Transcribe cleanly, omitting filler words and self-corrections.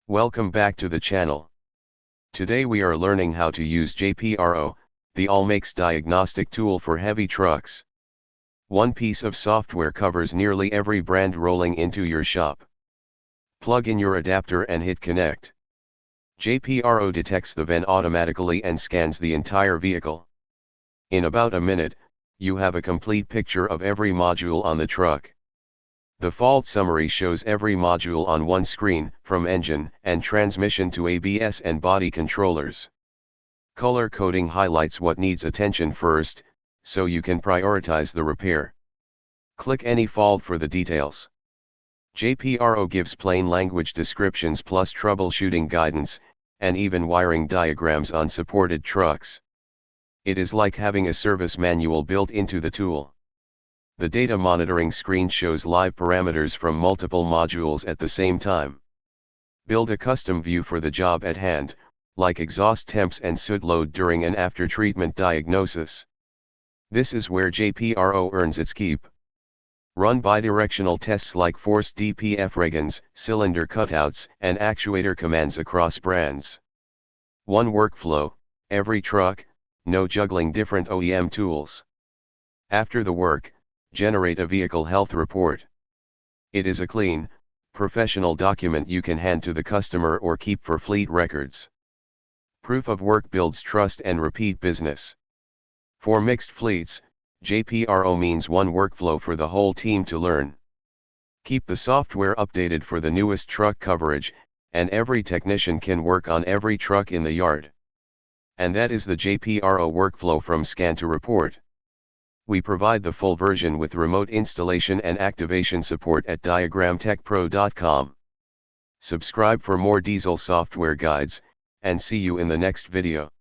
Welcome back to the channel. Today we are learning how to use JPRO, the all-makes diagnostic tool for heavy trucks. One piece of software covers nearly every brand rolling into your shop. Plug in your adapter and hit connect. JPRO detects the VIN automatically and scans the entire vehicle. In about a minute, you have a complete picture of every module on the truck. The fault summary shows every module on one screen, from engine and transmission to ABS and body controllers. Color coding highlights what needs attention first, so you can prioritize the repair. Click any fault for the details. JPRO gives plain language descriptions plus troubleshooting guidance, and even wiring diagrams on supported trucks. It is like having a service manual built into the tool. The data monitoring screen shows live parameters from multiple modules at the same time. Build a custom view for the job at hand, like exhaust temps and soot load during an after-treatment diagnosis. This is where JPRO earns its keep. Run bidirectional tests like force DPF regens, cylinder cutouts, and actuator commands across brands. One workflow, every truck, no juggling different OEM tools. After the work, generate a vehicle health report. It is a clean, professional document you can hand to the customer or keep for fleet records. Proof of work builds trust and repeat business. For mixed fleets, JPRO means one workflow for the whole team to learn. Keep the software updated for the newest truck coverage, and every technician can work on every truck in the yard. And that is the JPRO workflow from scan to report. We provide the full version with remote installation and activation support at diagramtechpro.com. Subscribe for more diesel software guides, and see you in the next video.